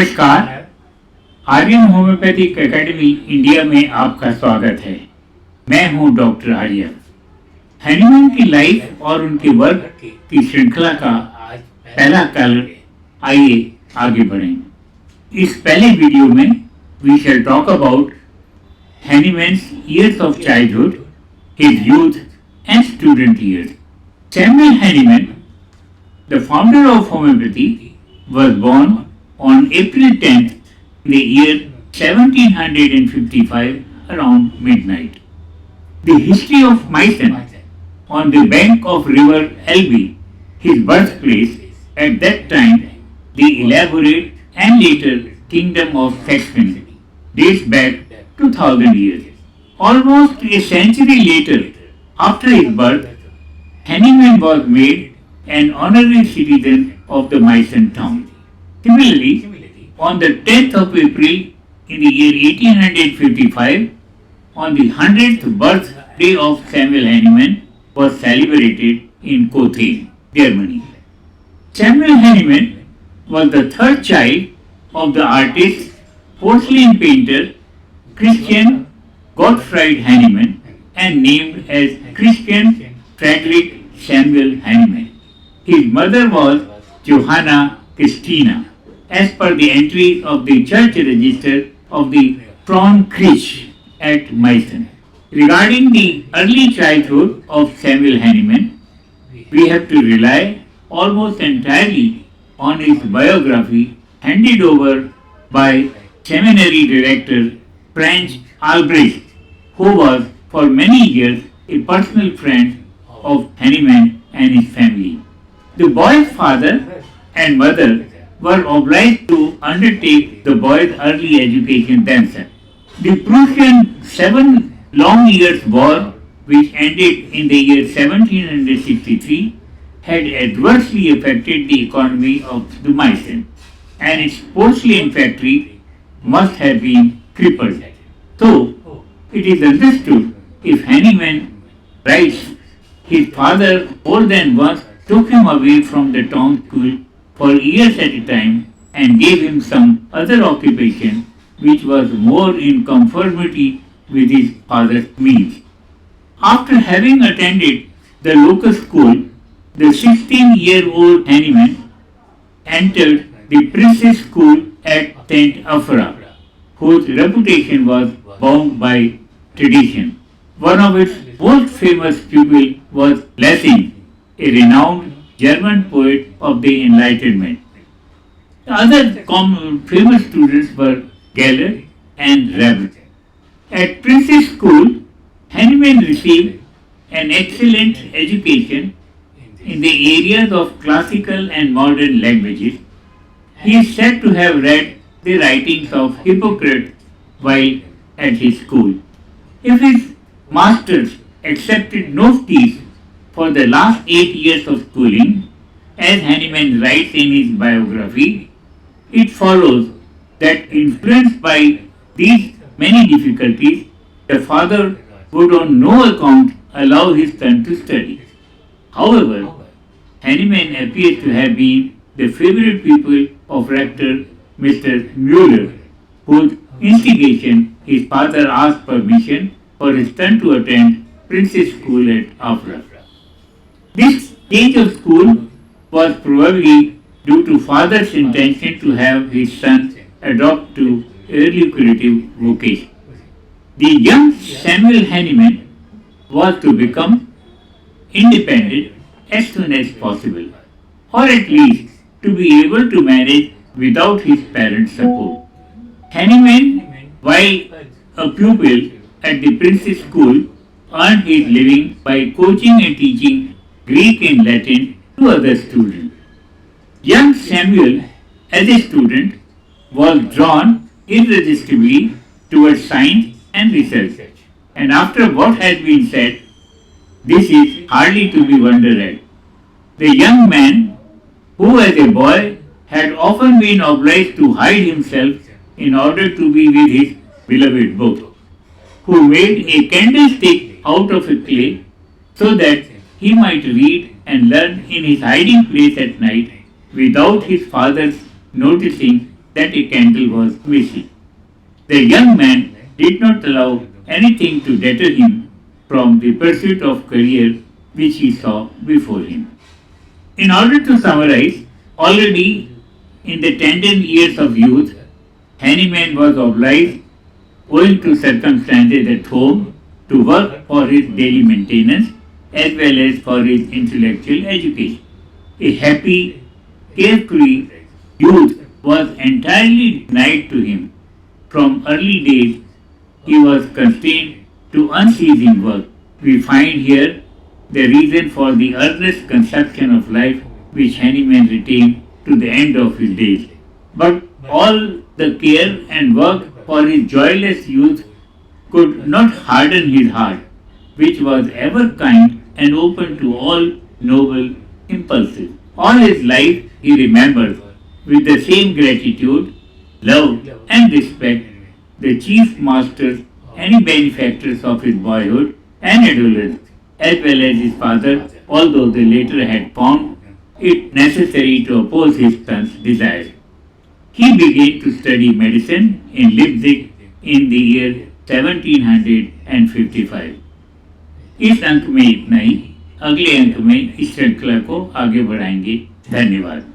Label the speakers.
Speaker 1: नमस्कार। Aryan homeopathic academy India में आपका स्वागत है। मैं हूं डॉक्टर आर्यन। हैनीमैन की लाइफ और उनके वर्क की श्रृंखला का पहला कल आइए आगे बढ़ें। इस पहले वीडियो में we shall talk about Hahnemann's years of childhood, his youth and student years. Samuel Hahnemann, the founder of homeopathy, was born on April 10th in the year 1755 around midnight. The history of Meissen on the bank of river Elbe, his birthplace, at that time the elaborate and later kingdom of Saxony, dates back 2000 years. Almost a century later, after his birth, Hahnemann was made an honorary citizen of the Meissen town. Similarly, on the 10th of April in the year 1855, on the 100th birthday of Samuel Hahnemann, was celebrated in Haehl, Germany. Samuel Hahnemann was the third child of the artist, porcelain painter Christian Gottfried Hahnemann and named as Christian Friedrich Samuel Hahnemann. His mother was Johanna Christina, as per the entries of the church register of the Frauenkirche at Meissen. Regarding the early childhood of Samuel Hahnemann, we have to rely almost entirely on his biography handed over by seminary director Franz Albrecht, who was for many years a personal friend of Hahnemann and his family. The boy's father and mother were obliged to undertake the boy's early education themselves. The Prussian 7 long years war, which ended in the year 1763, had adversely affected the economy of the Meissen, and its porcelain factory must have been crippled. So, it is understood if Hahnemann writes, his father more than once took him away from the town school for years at a time and gave him some other occupation which was more in conformity with his father's means. After having attended the local school, the 16-year-old Hahnemann entered the Princess School at St. Afra, whose reputation was bound by tradition. One of its most famous pupils was Lessing, a renowned German poet of the Enlightenment. The other famous students were Geller and Rabbit. At Princess School, Hahnemann received an excellent education in the areas of classical and modern languages. He is said to have read the writings of Hippocrates while at his school. If his masters accepted no fees for the last 8 years of schooling, as Hahnemann writes in his biography, it follows that influenced by these many difficulties, the father would on no account allow his son to study. However, Hahnemann appears to have been the favorite pupil of rector Mr. Müller, whose instigation his father asked permission for his son to attend Princess School at Afra. This change of school was probably due to father's intention to have his son adopt to a lucrative vocation. The young Samuel Hahnemann was to become independent as soon as possible, or at least to be able to manage without his parents' support. Hahnemann, while a pupil at the Princess School, earned his living by coaching and teaching Greek and Latin to other students. Young Samuel, as a student, was drawn irresistibly towards science and research. And after what has been said, this is hardly to be wondered at. The young man, who as a boy had often been obliged to hide himself in order to be with his beloved book, who made a candlestick out of a clay so that he might read and learn in his hiding place at night without his father's noticing, that a candle was missing. The young man did not allow anything to deter him from the pursuit of career which he saw before him. In order to summarize, already in the tender years of youth, Hahnemann was obliged, owing to circumstances at home, to work for his daily maintenance as well as for his intellectual education. A happy, carefree youth was entirely denied to him. From early days, he was constrained to unceasing work. We find here the reason for the earnest conception of life which Hahnemann retained to the end of his days. But all the care and work for his joyless youth could not harden his heart, which was ever kind and open to all noble impulses. All his life he remembered with the same gratitude, love, and respect the chief masters and benefactors of his boyhood and adolescence, as well as his father, although they later had found it necessary to oppose his son's desires. He began to study medicine in Leipzig in the year 1755. इस अंक में इतना ही. अगले अंक में इस श्रृंखला को आगे बढ़ाएंगे. धन्यवाद.